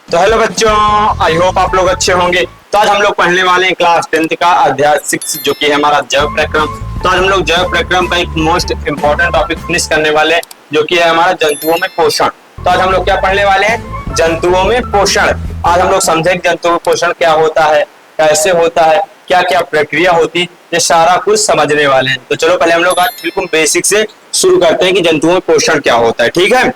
तो हेलो बच्चों, I hope आप लोग अच्छे होंगे। तो आज हम लोग पढ़ने वाले हैं क्लास 10th का अध्याय 6 जो कि है हमारा जैव प्रक्रम। तो आज हम लोग जैव प्रक्रम का एक मोस्ट इंपॉर्टेंट टॉपिक फिनिश करने वाले हैं जो कि है हमारा जंतुओं में पोषण। तो आज हम लोग क्या पढ़ने वाले हैं? जंतुओं में पोषण। आज हम लोग समझेंगे जंतुओं में पोषण क्या होता है, कैसे होता है, क्या क्या प्रक्रिया होती है, ये सारा कुछ समझने वाले हैं। तो चलो पहले हम लोग आज बिल्कुल बेसिक से शुरू करते हैं कि जंतुओं में पोषण क्या होता है। ठीक है,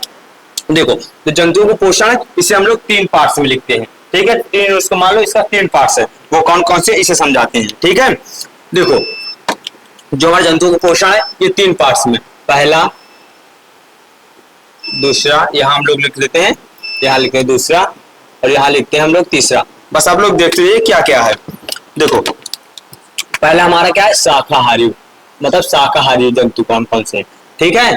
देखो तो जंतुओं को पोषण इसे हम लोग 3 पार्ट्स में लिखते हैं। ठीक है, तीन उसको मान लो इसका 3 पार्ट्स है, वो कौन कौन से इसे समझाते हैं। ठीक है, देखो जो हमारे जंतुओं को पोषण है ये 3 पार्ट्स में, पहला, दूसरा, यहाँ हम लोग लिख देते हैं, यहाँ लिखते हैं दूसरा और यहाँ लिखते हैं हम लोग तीसरा। बस आप लोग देखते रहिए क्या क्या है। देखो पहला हमारा क्या है, शाकाहारी, मतलब शाकाहारी जंतु कौन कौन से। ठीक है,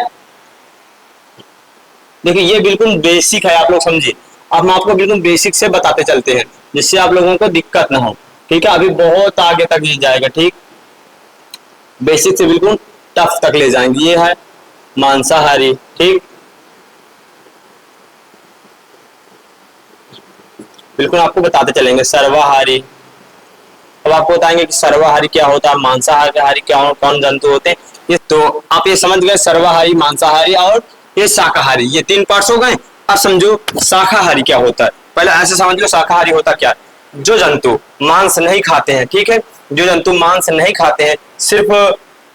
देखिए ये बिल्कुल बेसिक है, आप लोग समझिए। अब हम आपको बिल्कुल बेसिक से बताते चलते हैं जिससे आप लोगों को दिक्कत ना हो। ठीक है, अभी बहुत आगे तक ले जाएगा। ठीक, बेसिक से बिल्कुल टफ तक ले जाएंगे। ये है मांसाहारी। ठीक, बिल्कुल आपको बताते चलेंगे। सर्वाहारी, अब आपको बताएंगे कि सर्वाहारी क्या होता है, मांसाहारी क्या हो, कौन जंतु होते हैं। ये तो आप ये समझ गए, सर्वाहारी, मांसाहारी और ये शाकाहारी, ये 3 पार्ट्स हो गए। अब समझो शाकाहारी क्या होता है। पहले ऐसे समझ लो शाकाहारी होता क्या है। जो जंतु मांस नहीं खाते हैं, ठीक है, जो जंतु मांस नहीं खाते हैं, सिर्फ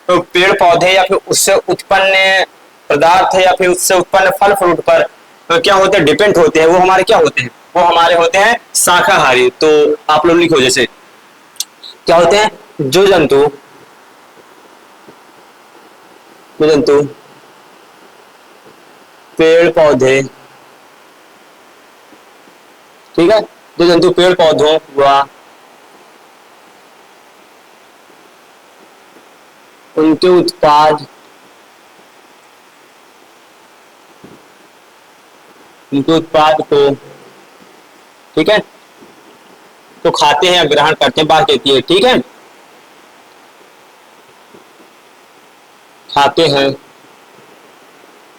पेड़ पौधे या फिर उससे उत्पन्न पदार्थ है या फिर उससे उत्पन्न फल फ्रूट पर क्या होते हैं, डिपेंड होते हैं, वो हमारे क्या होते हैं, वो हमारे होते हैं शाकाहारी। तो आप लोग लिखो जैसे क्या होते हैं, जो जंतु पेड़ पौधे, ठीक है, जो जंतु पेड़ पौधों व उनके उत्पाद को, ठीक है, तो खाते हैं या ग्रहण करते हैं, बात कहती है। ठीक है, खाते हैं,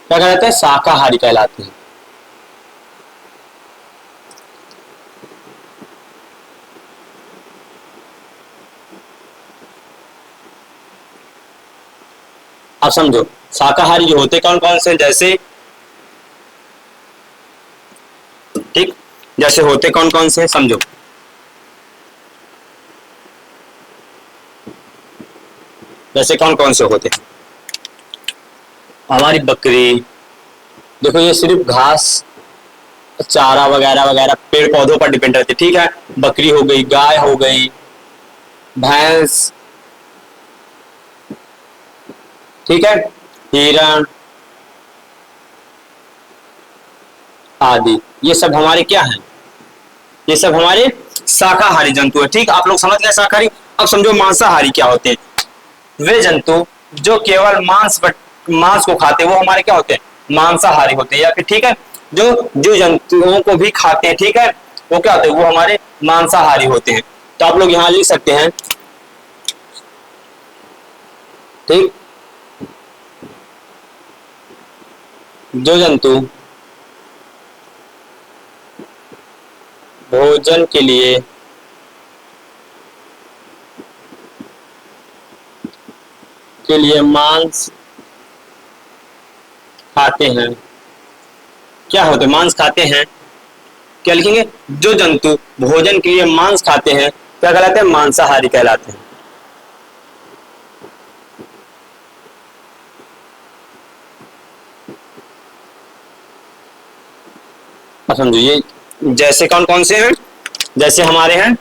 क्या कहलाते हैं, शाकाहारी कहलाते हैं। आप समझो शाकाहारी जो होते कौन कौन से, जैसे, ठीक, जैसे होते कौन कौन से समझो। जैसे कौन कौन से होते, हमारी बकरी, देखो ये सिर्फ घास चारा वगैरह वगैरह पेड़ पौधों पर डिपेंड रहती है। ठीक है, बकरी हो गई, गाय हो गई, भैंस, ठीक है, हिरण आदि, ये सब हमारे क्या हैं, ये सब हमारे शाकाहारी जंतु है। ठीक, आप लोग समझ गए शाकाहारी। अब समझो मांसाहारी क्या होते हैं। वे जंतु जो केवल मांस को खाते हैं वो हमारे क्या होते हैं, मांसाहारी होते हैं। या फिर ठीक है, जो जंतुओं को भी खाते हैं, ठीक है, वो क्या होते हैं, वो हमारे मांसाहारी होते हैं। तो आप लोग यहां लिख सकते हैं, ठीक, जो जंतु भोजन के लिए मांस खाते हैं, क्या होते हैं, मांस खाते हैं, क्या लिखेंगे, जो जंतु भोजन के लिए मांस खाते हैं क्या कहलाते हैं, मांसाहारी कहलाते हैं। अब समझो ये जैसे कौन कौन से हैं, जैसे हमारे हैं,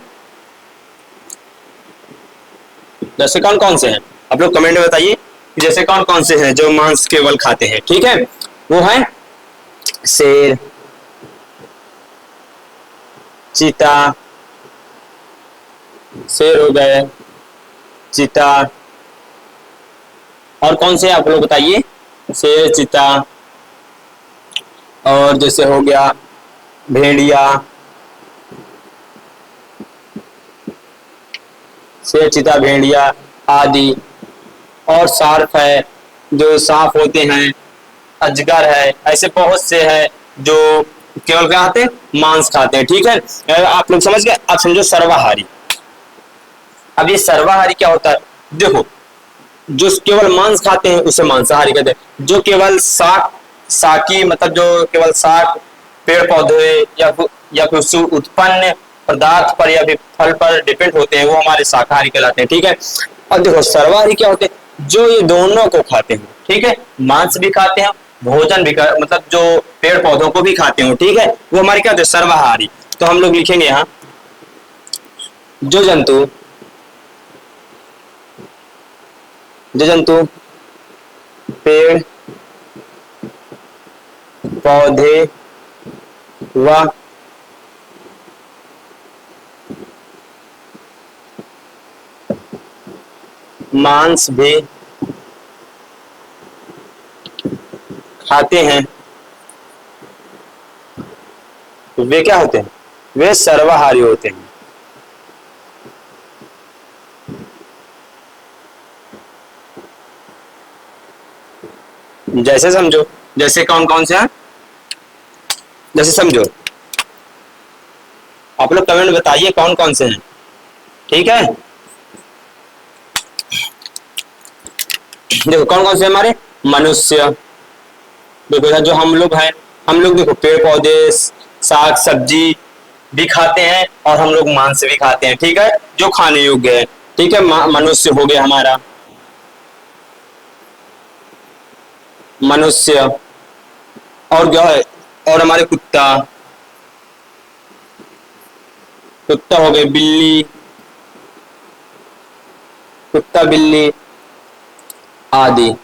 जैसे कौन कौन से हैं, आप लोग कमेंट में बताइए कि जैसे कौन कौन से हैं जो मांस केवल खाते हैं। ठीक है, वो है शेर, चीता, शेर हो गए, चीता, और कौन से आप लोग बताइए, शेर, चीता, और जैसे हो गया भेड़िया, शेर, चीता, भेड़िया आदि, और सार्प है, जो सांप होते हैं, अजगर है, ऐसे बहुत से हैं जो केवल क्या खाते हैं, मांस खाते हैं। ठीक है, आप लोग समझ गए। अब समझो सर्वाहारी। अब ये सर्वाहारी क्या होता है, देखो जो केवल मांस खाते हैं उसे मांसाहारी कहते हैं। जो केवल शाकी मतलब जो केवल शाक, पेड़ पौधे या फिर उससे उत्पन्न पदार्थ पर या फिर फल पर डिपेंड होते हैं, वो हमारे शाकाहारी कहलाते हैं। ठीक है, और देखो सर्वाहारी क्या होते हैं, जो ये दोनों को खाते हैं। ठीक है, मांस भी खाते हैं, भोजन भी मतलब जो पेड़ पौधों को भी खाते हो। ठीक है, वो हमारे क्या होते हैं, सर्वाहारी। तो हम लोग लिखेंगे यहाँ जो जंतु पेड़ पौधे व मांस भी खाते हैं, वे क्या होते हैं, वे सर्वाहारी होते हैं। जैसे समझो, जैसे कौन कौन से हैं, जैसे समझो आप लोग कमेंट बताइए कौन कौन से हैं। ठीक है, देखो कौन कौन से हमारे, मनुष्य, देखो जो हम लोग हैं, हम लोग देखो पेड़ पौधे साग सब्जी भी खाते हैं और हम लोग मांस भी खाते हैं। ठीक है, जो खाने योग्य है। ठीक है, मनुष्य हो गया हमारा, मनुष्य, और क्या है, और हमारे कुत्ता हो गए, बिल्ली, कुत्ता बिल्ली आदि,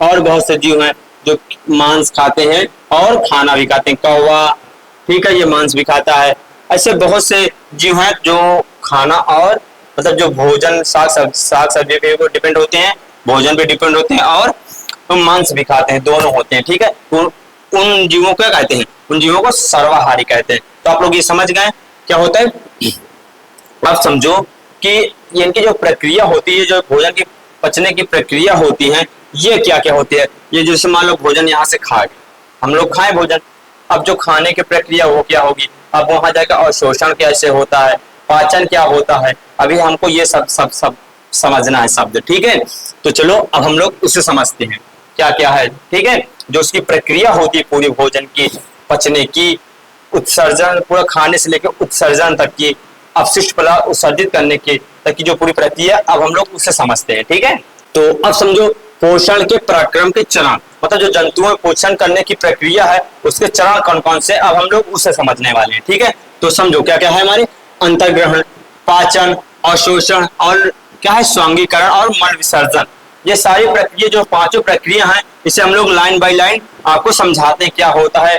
और बहुत से जीव हैं जो मांस खाते हैं और खाना भी खाते हैं। कौवा, ठीक है, ये मांस भी खाता है। ऐसे बहुत से जीव हैं जो खाना और मतलब जो भोजन साग सब्जी पे वो डिपेंड होते हैं, भोजन पे डिपेंड होते हैं, और मांस भी खाते हैं, दोनों होते हैं। ठीक है, उन जीवों को क्या कहते हैं, उन जीवों को सर्वाहारी कहते हैं। तो आप लोग ये समझ गए क्या होता है। अब समझो कि इनकी जो प्रक्रिया होती है, जो भोजन की पचने की प्रक्रिया होती है, ये क्या क्या होती है। ये जैसे मान लो भोजन यहाँ से खा गए, हम लोग खाए भोजन, अब जो खाने की प्रक्रिया वो क्या होगी, अब वहां जाकर अवशोषण कैसे होता है, पाचन क्या होता है, अभी हमको ये सब समझना है शब्द। ठीक है, तो चलो अब हम लोग उसे समझते हैं क्या क्या है। ठीक है, जो उसकी प्रक्रिया होती है पूरी भोजन की पचने की, उत्सर्जन पूरा खाने से लेकर उत्सर्जन तक की, अपशिष्ट पदार्थ उत्सर्जित करने की तक की जो पूरी प्रक्रिया, अब हम लोग उसे समझते हैं। ठीक है, तो अब समझो पोषण के पराक्रम के चरण, मतलब जो जंतुओं में पोषण करने की प्रक्रिया है उसके चरण कौन कौन से, अब हम लोग उसे समझने वाले हैं। ठीक है, तो समझो क्या क्या है हमारे, अंतर्ग्रहण, पाचन, अवशोषण, और क्या है स्वांगीकरण और मल विसर्जन। ये सारी प्रक्रिया जो पांचों प्रक्रिया हैं, इसे हम लोग लाइन बाय लाइन आपको समझाते हैं क्या होता है,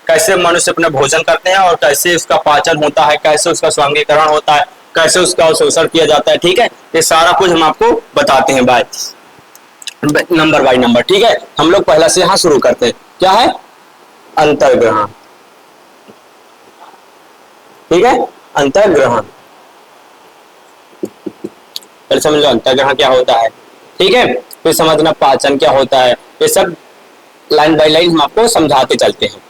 कैसे मनुष्य अपना भोजन करते हैं और कैसे उसका पाचन होता है, कैसे उसका स्वांगीकरण होता है, कैसे उसका अवशोषण किया जाता है। ठीक है, ये सारा कुछ हम आपको बताते हैं बाय नंबर बाय नंबर। ठीक है, हम लोग पहला से यहाँ शुरू करते हैं, क्या है, अंतर्ग्रहण। ठीक है, अंतर्ग्रहण, फिर समझ लो अंतर्ग्रहण क्या होता है। ठीक है, फिर समझना पाचन क्या होता है, ये सब लाइन बाय लाइन हम आपको समझाते चलते हैं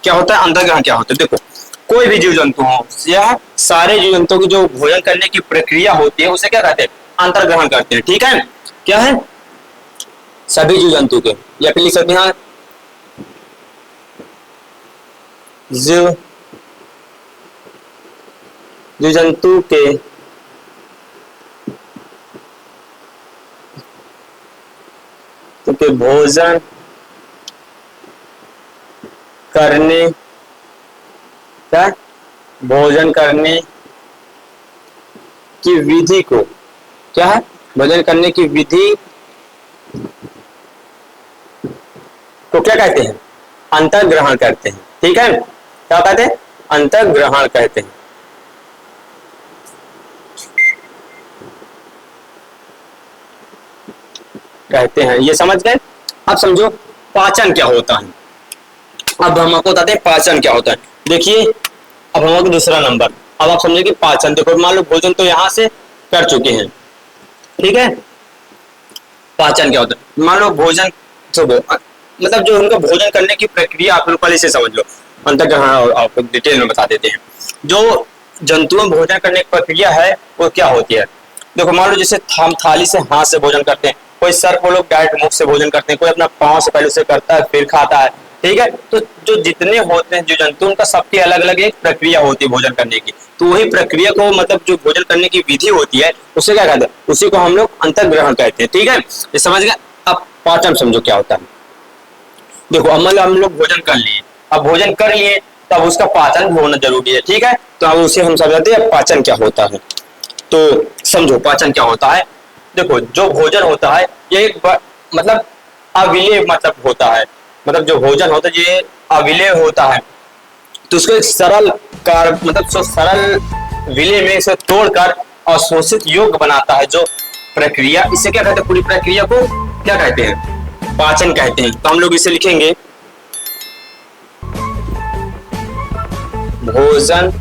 क्या होता है, अंतर्ग्रहण क्या होता है। देखो कोई भी जीव जंतु हो या सारे जीव जंतुओं की जो भोजन करने की प्रक्रिया होती है उसे क्या कहते हैं, अंतर्ग्रहण करते हैं। ठीक है, क्या है, सभी जीव जंतु के, या फिर लिख सकते हैं जीव जंतु के भोजन करने, क्या भोजन करने की विधि को, क्या है, भोजन करने की विधि को क्या कहते हैं, अंतर्ग्रहण कहते हैं। ठीक है, क्या कहते हैं, अंतर्ग्रहण कहते हैं। ये समझ गए। अब समझो पाचन क्या होता है, अब हम आपको बताते हैं पाचन क्या होता है। देखिए अब हम आपको दूसरा नंबर, अब आप समझे कि पाचन, देखो मान लो भोजन तो यहां से कर चुके हैं। ठीक है, पाचन क्या होता है, मान लो भोजन तो मतलब जो उनका भोजन करने की प्रक्रिया आप लोग पहले से समझ लो। अंतर्ग्रहण आपको डिटेल में बता देते हैं। जो जंतुओं में भोजन करने की प्रक्रिया है वो क्या होती है। देखो मान लो जैसे हम थाली से हाथ से भोजन करते हैं, कोई सर को लोग डायरेक्ट मुख से भोजन करते हैं, कोई अपना पांव से पहले से करता है फिर खाता है, ठीक है। तो जो जितने होते हैं जो जंतु, उनका सबकी अलग अलग एक प्रक्रिया होती है भोजन करने की। तो वही प्रक्रिया को मतलब जो भोजन करने की विधि होती है उसे क्या कहते हैं, उसी को हम लोग अंतर्ग्रहण कहते हैं, ठीक है। ये समझ गए। अब पाचन समझो क्या होता है। देखो अब मतलब हम लोग भोजन कर लिए, अब भोजन कर लिए तब उसका पाचन भी होना जरूरी है, ठीक है। तो अब उसे हम समझते हैं पाचन क्या होता है। तो समझो पाचन क्या होता है। देखो जो भोजन होता है ये एक मतलब अविलेय मतलब होता है, मतलब जो भोजन होता है ये अविलेय होता है। तो उसको एक सरल कार मतलब सरल विलेय में इसे तोड़कर अवशोषित योग्य बनाता है जो प्रक्रिया, इसे क्या कहते हैं, पूरी प्रक्रिया को क्या कहते हैं, पाचन कहते हैं। तो हम लोग इसे लिखेंगे भोजन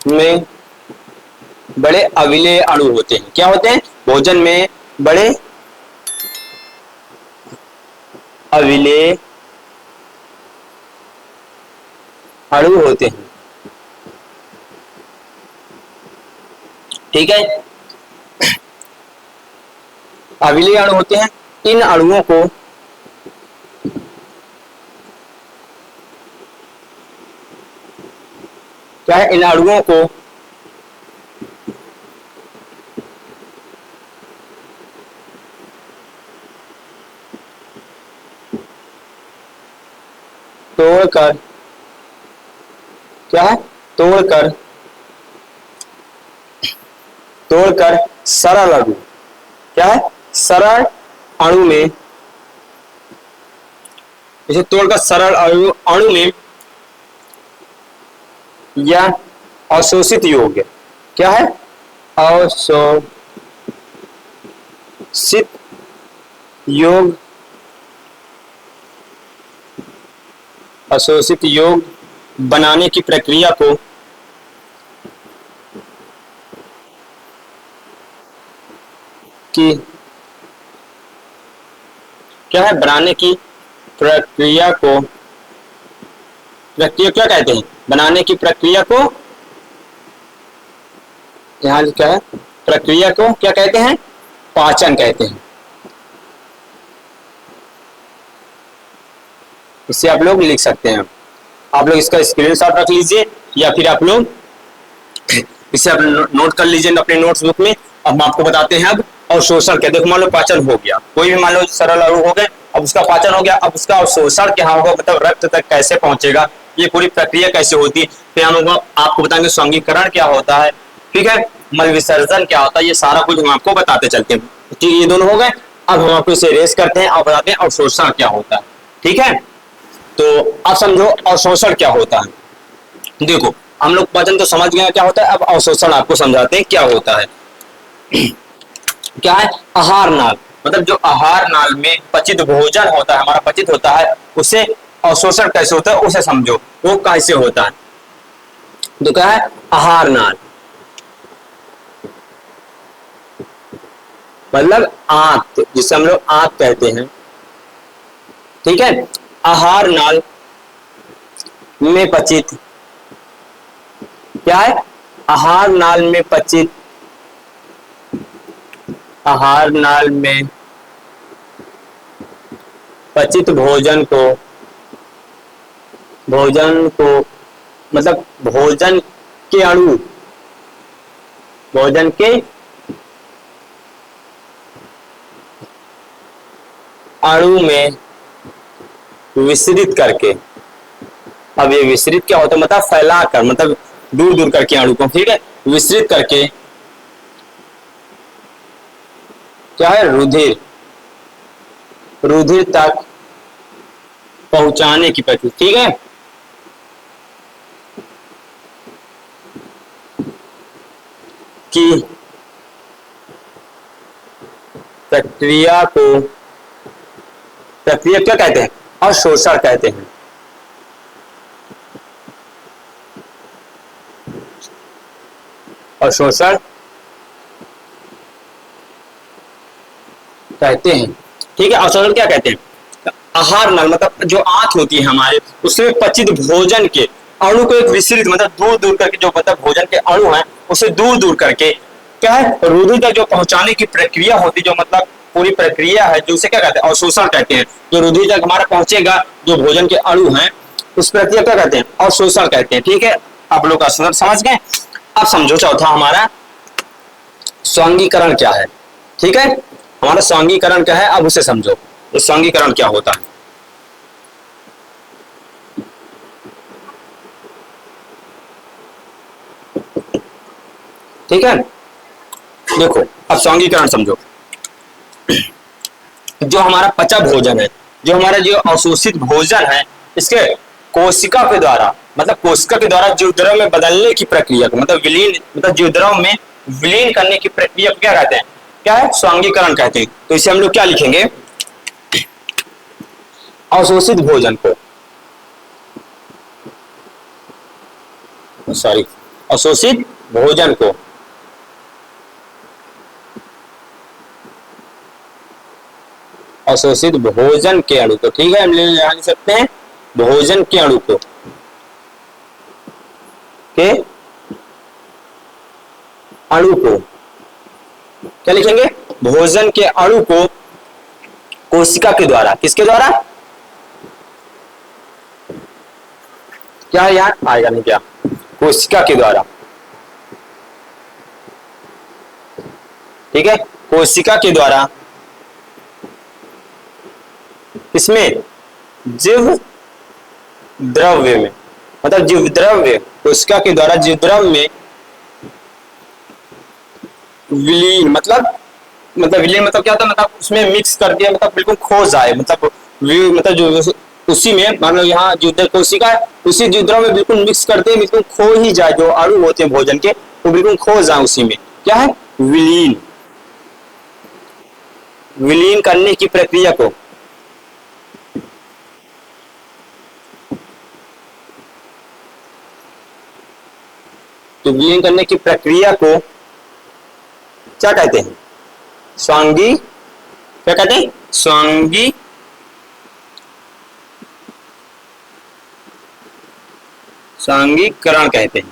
में बड़े अविलेय अणु होते हैं। क्या होते हैं, भोजन में बड़े अविलेय अणु होते हैं, ठीक है। अविलेय अणु होते हैं। इन अणुओं को क्या है, इन अणुओं को तोड़कर क्या है, तोड़कर सरल अणु, क्या है, सरल अणु में, इसे तोड़कर सरल अणु में या अवशोषित योग्य, क्या है, अवशोषित योग, अवशोषित योग बनाने की प्रक्रिया को क्या है, बनाने की प्रक्रिया को, प्रक्रिया क्या कहते हैं, बनाने की प्रक्रिया को, यहाँ क्या है, प्रक्रिया को क्या कहते हैं, पाचन कहते हैं। इसे आप लोग लिख सकते हैं। आप लोग इसका स्क्रीनशॉट रख लीजिए या फिर आप लोग इसे आप नोट कर लीजिए अपने नोट्सबुक में। अब हम आपको बताते हैं अब अवशोषण क्या। देखो मान लो पाचन हो गया, कोई भी मान लो सरल अणु हो गए, अब उसका पाचन हो गया, अब उसका अवशोषण क्या होगा, मतलब रक्त तक कैसे पहुंचेगा, ये पूरी प्रक्रिया कैसे होती है। फिर हम आपको बताएंगे स्वांगीकरण क्या होता है, ठीक है, मल विसर्जन क्या होता है, ये सारा कुछ हम आपको बताते चलते हैं। ठीक, ये दोनों हो गए। अब हम आपको इसे रेस करते हैं और बताते हैं अवशोषण क्या होता है, ठीक है। तो अब समझो अवशोषण क्या होता है। देखो हम लोग पाचन तो समझ गए क्या होता है, अब अवशोषण आपको समझाते हैं क्या होता है। क्या है, आहार नाल, मतलब जो आहार नाल में पचित भोजन होता है, हमारा पचित होता है, उसे अवशोषण कैसे होता है उसे समझो, वो कैसे होता है। तो क्या है, आहार नाल मतलब आंत, जिसे हम लोग आंत कहते हैं, ठीक है। आहार नाल में पचित, क्या है, आहार नाल में पचित, आहार नाल में पचित भोजन को मतलब भोजन के अणु, भोजन के अणु में विसरित करके, अब ये विसरित क्या होता है, मतलब फैलाकर, मतलब दूर दूर करके अणु को, ठीक है, विसरित करके क्या है, रुधिर तक पहुंचाने की प्रक्रिया, ठीक है। की प्रक्रिया को, प्रक्रिया क्या कहते हैं, अवशोषण कहते हैं। अवशोषण कहते हैं, ठीक है। अवशोषण क्या कहते हैं, आहार नल मतलब जो आंत होती है हमारे, उसमें पचित भोजन के अणु को एक विस्तृत मतलब दूर दूर करके, जो मतलब भोजन के अणु हैं उसे दूर दूर करके क्या है रुधिर तक जो पहुंचाने की प्रक्रिया होती है, जो मतलब पूरी प्रक्रिया है, जो उसे क्या कहते हैं अवशोषण कहते हैं। जो रुधिर तक हमारा पहुंचेगा जो भोजन के अणु हैं, उस प्रक्रिया क्या कहते हैं अवशोषण कहते हैं। ठीक है, आप लोग का समझ गए। अब समझो चौथा हमारा स्वांगीकरण क्या है। ठीक है, हमारा स्वांगीकरण क्या है, अब उसे समझो। तो स्वांगीकरण क्या होता है। ठीक है, देखो अब स्वांगीकरण समझो। जो हमारा पचा भोजन है, जो हमारा जो अवशोषित भोजन है, इसके कोशिका के द्वारा मतलब कोशिका के द्वारा जीवद्रव में बदलने की प्रक्रिया को मतलब विलीन मतलब जीवद्रव में विलीन करने की प्रक्रिया को क्या कहते हैं, क्या है स्वांगीकरण कहते हैं। तो इसे हम लोग क्या लिखेंगे, अवशोषित भोजन को, सॉरी अवशोषित भोजन को अवशोषित भोजन के अणु को, ठीक है हम यहां लिख सकते हैं भोजन के अणु को क्या लिखेंगे, भोजन के अणु को कोशिका के द्वारा, किसके द्वारा, क्या यार आएगा नहीं क्या, कोशिका के द्वारा। ठीक है, कोशिका के द्वारा इसमें जीव द्रव्य में मतलब जीव द्रव्य कोशिका के द्वारा जीव द्रव्य में विलीन मतलब विलीन मतलब क्या होता है, मतलब उसमें मिक्स कर दिया मतलब बिल्कुल खो जाए, मतलब जो उसी में मान लो यहाँ जीव कोशिका है, उसी जीव द्रव्य में बिल्कुल मिक्स करते हैं, बिल्कुल खो ही जाए, जो अणु होते हैं भोजन के वो बिल्कुल खो जाए उसी में, क्या है विलीन, विलीन करने की प्रक्रिया को तो विलीन करने की प्रक्रिया को क्या कहते हैं, क्या कहते हैं स्वांगीकरण कहते हैं,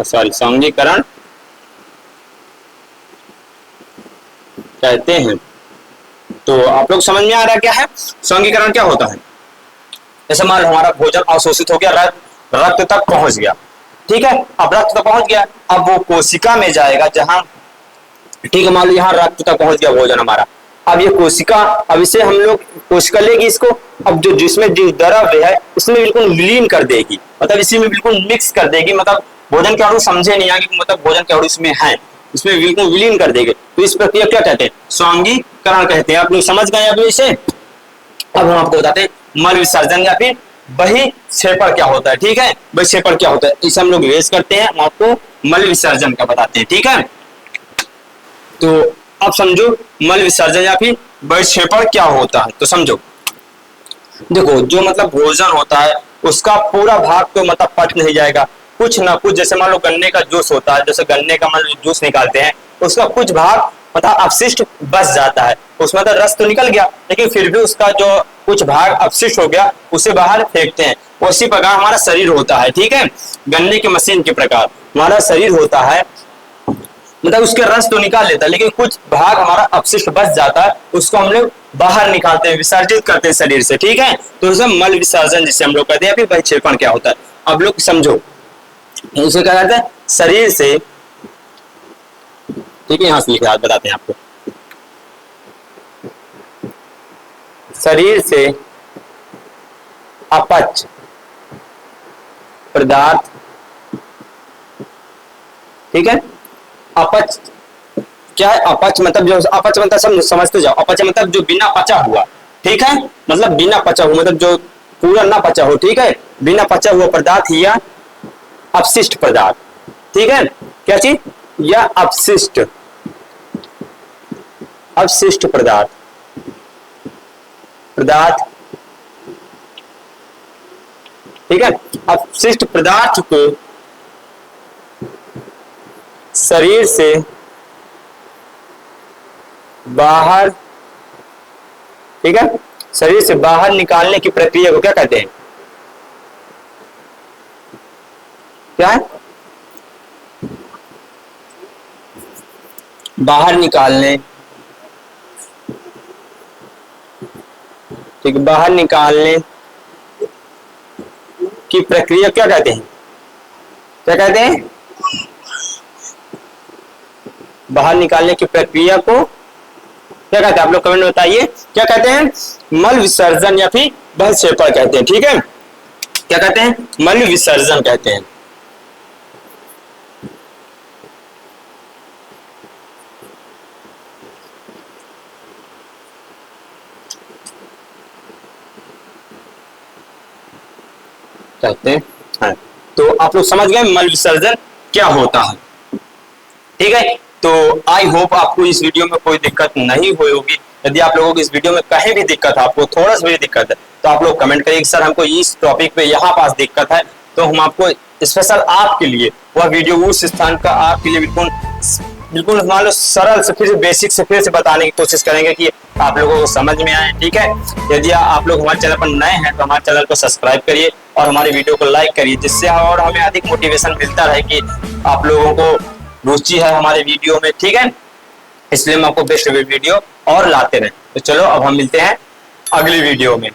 सॉरी स्वांगीकरण कहते हैं। तो आप लोग समझ में आ रहा है क्या है स्वांगीकरण क्या होता है। जैसे मान लो हमारा भोजन अवशोषित हो गया, रक्त तक पहुंच गया, ठीक है, अब रक्त तक पहुंच गया, अब वो कोशिका में जाएगा जहां, ठीक है मान लो यहाँ रक्त तक पहुंच गया भोजन हमारा, अब ये कोशिका, अब इसे हम लोग कोशिका लेगी इसको, अब जो जिसमें जो द्रव्य है उसमें बिल्कुल विलीन कर देगी, मतलब इसी में बिल्कुल मिक्स कर देगी, मतलब भोजन के अणु समझे नहीं आगे मतलब भोजन के अणु इसमें है, इसमें बिल्कुल विलीन कर देंगे, तो इस प्रक्रिया क्या कहते हैं स्वांगीकरण कहते हैं। आप लोग समझ गए अब इसे। अब हम आपको बताते हैं मल विसर्जन या फिर बहिक्षेपण क्या होता है। ठीक है, बहिक्षेपण क्या होता है इसे हम लोग रिवाइज करते हैं, हम आपको मल विसर्जन का बताते हैं। ठीक है, तो अब समझो मल विसर्जन या फिर बहिक्षेपण क्या होता है। तो समझो, देखो जो मतलब भोजन होता है उसका पूरा भाग तो मतलब पच नहीं जाएगा, कुछ ना कुछ, जैसे मान लो गन्ने का जूस होता है, जैसे गन्ने का मान लो जूस निकालते हैं, उसका कुछ भाग मतलब अपशिष्ट बच जाता है, उसमें तो रस तो निकल गया लेकिन फिर भी उसका जो कुछ भाग अपशिष्ट हो गया उसे बाहर फेंकते हैं। उसी प्रकार हमारा शरीर होता है, ठीक है, गन्ने की मशीन के प्रकार हमारा शरीर होता है, मतलब उसके रस तो निकाल लेता है लेकिन कुछ भाग हमारा अपशिष्ट बच जाता है, उसको हम लोग बाहर निकालते हैं, विसर्जित करते हैं शरीर से। ठीक है, तो इसे मल विसर्जन जिसे हम लोग कहते हैं, फिर बहिक्षेपण क्या होता है अब लोग समझो। उसे क्या कहते हैं शरीर से, ठीक है यहां से लिखे बताते हैं आपको, शरीर से अपच पदार्थ, ठीक है, अपच क्या है, अपच मतलब जो अपच मतलब सब समझते जाओ, अपच मतलब जो बिना पचा हुआ, ठीक है, मतलब बिना पचा हुआ मतलब जो पूरा ना पचा हो, ठीक है, बिना पचा हुआ पदार्थ या अपशिष्ट पदार्थ, ठीक है, क्या चीज या अपशिष्ट पदार्थ, ठीक है, अपशिष्ट पदार्थ को शरीर से बाहर ठीक है। शरीर से बाहर निकालने की प्रक्रिया को क्या कहते हैं? क्या है? बाहर निकालने, ठीक है, बाहर निकालने की प्रक्रिया क्या कहते हैं? क्या कहते हैं? बाहर निकालने की प्रक्रिया को क्या कहते हैं? आप लोग कमेंट में बताइए क्या कहते हैं? मल विसर्जन या फिर बहिक्षेपण कहते हैं। ठीक है, क्या कहते हैं? मल विसर्जन कहते हैं। कहते हैं हाँ। तो आप लोग समझ गए मल विसर्जन क्या होता है। ठीक है, तो आई होप आपको इस वीडियो में कोई दिक्कत नहीं हुई होगी। यदि आप लोगों को इस वीडियो में कहीं भी दिक्कत है, आपको थोड़ा सा भी दिक्कत है, तो आप लोग कमेंट करिए सर हमको इस टॉपिक पे यहाँ पास दिक्कत है, तो हम आपको स्पेशल आपके लिए वह वीडियो उस स्थान का आपके लिए बिल्कुल बिल्कुल मान लो सरल से फिर से बेसिक से फिर से बताने की कोशिश करेंगे कि आप लोगों को समझ में आए। ठीक है, यदि आप लोग हमारे चैनल पर नए हैं तो हमारे चैनल को सब्सक्राइब करिए और हमारे वीडियो को लाइक करिए, जिससे और हमें अधिक मोटिवेशन मिलता रहे कि आप लोगों को रुचि है हमारे वीडियो में। ठीक है, इसलिए हम आपको बेस्ट वीडियो और लाते रहे। तो चलो अब हम मिलते हैं अगली वीडियो में।